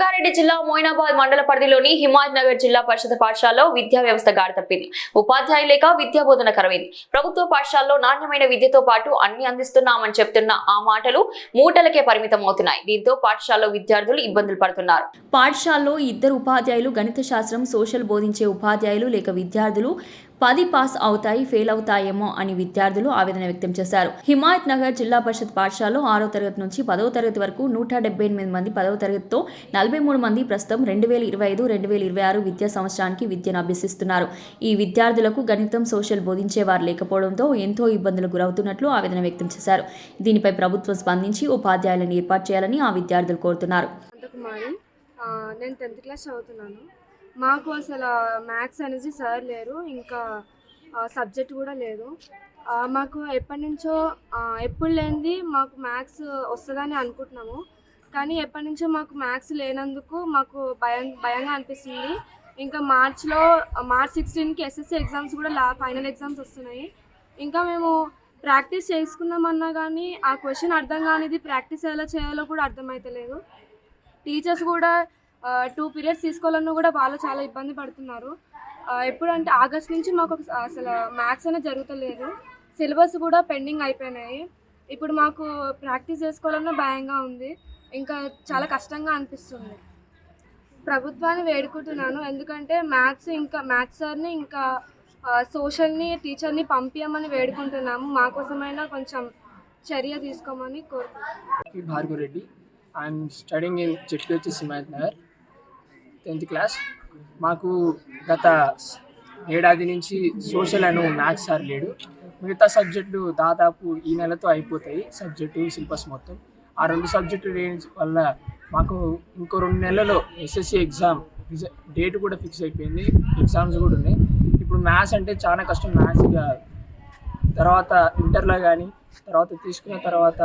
రంగారెడ్డి జిల్లా మోయినాబాద్ మండల పరిధిలోని హిమాయత్ నగర్ జిల్లా పరిషత్ పాఠశాలలో విద్యా వ్యవస్థ గాడి తప్పింది. ఉపాధ్యాయులు లేక విద్యా బోధన కరవైంది. ప్రభుత్వ పాఠశాలలో నాణ్యమైన విద్యతో పాటు అన్ని అందిస్తున్నామని చెప్తున్న ఆ మాటలు మూటలకే పరిమితం అవుతున్నాయి. దీంతో పాఠశాలలో విద్యార్థులు ఇబ్బందులు పడుతున్నారు. పాఠశాలలో ఇద్దరు ఉపాధ్యాయులు గణిత శాస్త్రం, సోషల్ బోధించే ఉపాధ్యాయులు లేక విద్యార్థులు 10 పాస్ అవుతాయి, ఫెయిల్ అవుతాయేమో అని విద్యార్థులు ఆవేదన వ్యక్తం చేశారు. హిమాయత్ నగర్ జిల్లా పరిషత్ పాఠశాలలో 6వ తరగతి నుంచి 10వ తరగతి వరకు 178 మంది 10వ తరగతితో 43 మంది ప్రస్తుతం 2025-2026 విద్యా సంవత్సరానికి విద్యను అభ్యసిస్తున్నారు. ఈ విద్యార్థులకు గణితం, సోషల్ బోధించేవారు లేకపోవడంతో ఎంతో ఇబ్బందులకు గురవుతున్నట్లు ఆవేదన వ్యక్తం చేశారు. దీనిపై ప్రభుత్వం స్పందించి ఉపాధ్యాయులను ఏర్పాటు చేయాలని ఆ విద్యార్థులు కోరుతున్నారు. నేను 10th క్లాస్ చదువుతున్నాను. మాకు అసలు మ్యాథ్స్ అనేది సార్ లేరు, ఇంకా సబ్జెక్ట్ కూడా లేదు. మాకు ఎప్పటి నుంచో ఎప్పుడు లేనిది మాకు మ్యాథ్స్ వస్తుందని అనుకుంటున్నాము, కానీ ఎప్పటి నుంచో మాకు మ్యాథ్స్ లేనందుకు మాకు భయంగా అనిపిస్తుంది. ఇంకా మార్చ్ 16కి ఎస్ఎస్సి ఎగ్జామ్స్ కూడా ఫైనల్ ఎగ్జామ్స్ వస్తున్నాయి. ఇంకా మేము ప్రాక్టీస్ చేసుకుందామన్నా కానీ ఆ క్వశ్చన్ అర్థం కానిది ప్రాక్టీస్ ఎలా చేయాలో కూడా అర్థమవుతలేదు. టీచర్స్ కూడా 2 పీరియడ్స్ తీసుకోవాలన్నా కూడా వాళ్ళు చాలా ఇబ్బంది పడుతున్నారు. ఎప్పుడంటే ఆగస్ట్ నుంచి మాకు అసలు మ్యాథ్స్ అనేది జరుగుతలేదు. సిలబస్ కూడా పెండింగ్ అయిపోయినాయి. ఇప్పుడు మాకు ప్రాక్టీస్ చేసుకోవాలన్నా భయంగా ఉంది, ఇంకా చాలా కష్టంగా అనిపిస్తుంది. ప్రభుత్వాన్ని వేడుకుంటున్నాను, ఎందుకంటే మ్యాథ్స్ సార్ని ఇంకా సోషల్ని టీచర్ని పంపించమని వేడుకుంటున్నాము. మా కోసమైనా కొంచెం చర్య తీసుకోమని కోరుకుంటున్నాను. Bhargav Reddy, I'm studying in ZPHS Himayat Nagar 10th class. మాకు గత ఏడాది నుంచి సోషల్ అండ్ మ్యాథ్స్ సార్ లేడు. మిగతా సబ్జెక్టులు దాదాపు ఈ నెలతో అయిపోతాయి. సబ్జెక్టు సిలబస్ మొత్తం ఆ 2 సబ్జెక్టు వల్ల మాకు ఇంకో 2 నెలల్లో ఎస్ఎస్సి ఎగ్జామ్ డేట్ కూడా ఫిక్స్ అయిపోయింది. ఎగ్జామ్స్ కూడా ఉన్నాయి. ఇప్పుడు మ్యాథ్స్ అంటే చాలా కష్టం. మ్యాథ్స్ తర్వాత ఇంటర్లో కానీ తర్వాత తీసుకున్న తర్వాత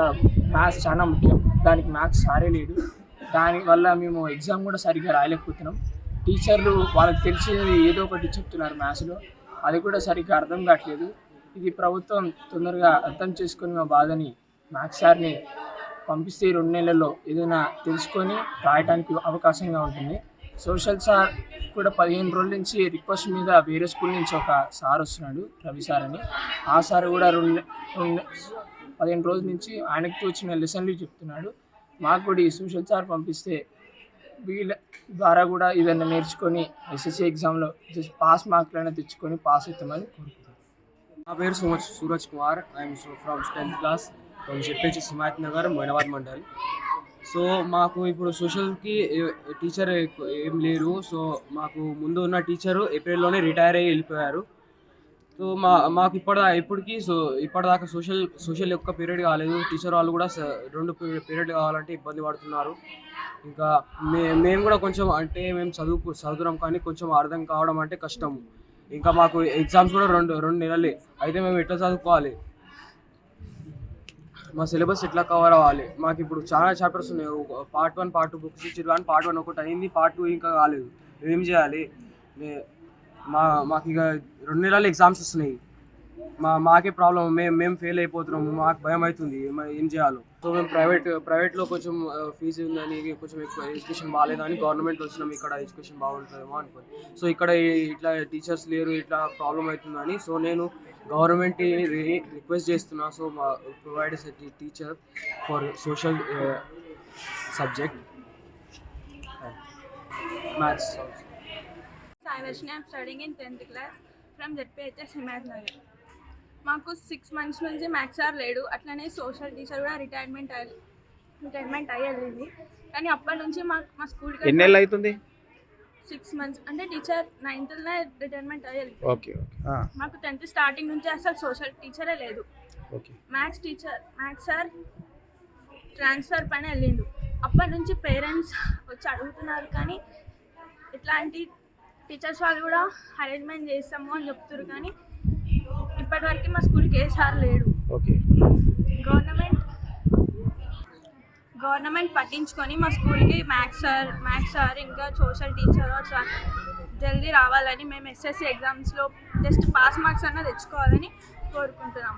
మ్యాథ్స్ చాలా ముఖ్యం. దానికి మ్యాథ్స్ సారే లేడు. దానివల్ల మేము ఎగ్జామ్ కూడా సరిగ్గా రాయలేకపోతున్నాం. టీచర్లు వాళ్ళకి తెలిసేది ఏదో ఒకటి చెప్తున్నారు మ్యాథ్స్లో, అది కూడా సరిగ్గా అర్థం కావట్లేదు. ఇది ప్రభుత్వం తొందరగా అర్థం చేసుకొని మా బాధని మ్యాథ్స్ సార్ని పంపిస్తే 2 నెలల్లో ఏదైనా తెలుసుకొని రాయడానికి అవకాశంగా ఉంటుంది. సోషల్ సార్ కూడా 15 రోజుల నుంచి రిక్వెస్ట్ మీద వేరే స్కూల్ నుంచి ఒక సార్ వస్తున్నాడు, రవి సార్ అని. ఆ సార్ కూడా 15 రోజుల నుంచి ఆయనకు వచ్చిన లెసన్లు చెప్తున్నాడు. మాకు కూడా ఈ సోషల్ సార్ పంపిస్తే వీళ్ళ ద్వారా కూడా ఏదైనా నేర్చుకొని ఎస్ఎస్సి ఎగ్జామ్లో జస్ట్ పాస్ మార్కులైనా తెచ్చుకొని పాస్ అవుతామని కోరుకుంటున్నాను. నా పేరు Suraj Kumar. I'm from 10th class from ZPHS Himayat Nagar Moinabad mandal. So మాకు ఇప్పుడు సోషల్కి టీచర్ ఏం లేరు. సో మాకు ముందు ఉన్న టీచరు ఏప్రిల్లోనే రిటైర్ అయ్యి వెళ్ళిపోయారు. సో మాకు ఇప్పటిదాకా సోషల్ యొక్క పీరియడ్ కాలేదు. టీచర్ వాళ్ళు కూడా 2 పీరియడ్ కావాలంటే ఇబ్బంది పడుతున్నారు. ఇంకా మేము కూడా కొంచెం అంటే మేము చదువుతున్నాం కానీ కొంచెం అర్థం కావడం అంటే కష్టం. ఇంకా మాకు ఎగ్జామ్స్ కూడా 2 నెలలే అయితే మేము ఎట్లా చదువుకోవాలి, మా సిలబస్ ఎట్లా కవర్ అవ్వాలి. మాకు ఇప్పుడు చాలా చాప్టర్స్ ఉన్నాయి. పార్ట్ 1 పార్ట్ 2 బుక్స్ ఇచ్చారు కానీ పార్ట్ 1 ఒకటి అయింది, పార్ట్ 2 ఇంకా కాలేదు. మేమేం చేయాలి? మాకు ఇక 2 నెలలు ఎగ్జామ్స్ వస్తున్నాయి. మాకే ప్రాబ్లం. మేము ఫెయిల్ అయిపోతున్నాము. మాకు భయం అవుతుంది ఏం చేయాలో. సో మేము ప్రైవేట్లో కొంచెం ఫీజు ఉందని, కొంచెం ఎడ్యుకేషన్ బాగాలేదని గవర్నమెంట్ వచ్చినాము. ఇక్కడ ఎడ్యుకేషన్ బాగుంటుందేమో అనుకోని. సో ఇక్కడ ఇట్లా టీచర్స్ లేరు, ఇట్లా ప్రాబ్లం అవుతుందని. సో నేను గవర్నమెంట్ రిక్వెస్ట్ చేస్తున్నా. So provide teacher for social subject maths. I'm studying in 10th class from ZPHS Himayat Nagar. మాకు 6 months నుంచి మ్యాథ్స్ సార్ లేడు. అట్లనే సోషల్ టీచర్ కూడా రిటైర్మెంట్ అయ్యేది. కానీ అప్పటి నుంచి మా స్కూల్కి ఎన్ని నెలలు అవుతుంది? 6 months. అంటే టీచర్ 9th రిటైర్మెంట్ అయ్యేది. ఓకే. మాకు 10th స్టార్టింగ్ నుంచి అసలు సోషల్ టీచరే లేదు. మ్యాథ్స్ సార్ ట్రాన్స్ఫర్ పైన వెళ్ళిండు. అప్పటి నుంచి పేరెంట్స్ వచ్చి అడుగుతున్నారు కానీ ఇట్లాంటి టీచర్స్ వాళ్ళు కూడా అరేంజ్మెంట్ చేస్తాము అని చెప్తారు కానీ ఇప్పటివరకు మా స్కూల్కి ఏ సార్ లేడు. గవర్నమెంట్ పట్టించుకొని మా స్కూల్కి మ్యాథ్స్ సార్ ఇంకా సోషల్ టీచర్ జల్దీ రావాలని, మేము ఎస్ఎస్సి ఎగ్జామ్స్లో జస్ట్ పాస్ మార్క్స్ అన్నా తెచ్చుకోవాలని కోరుకుంటున్నాము.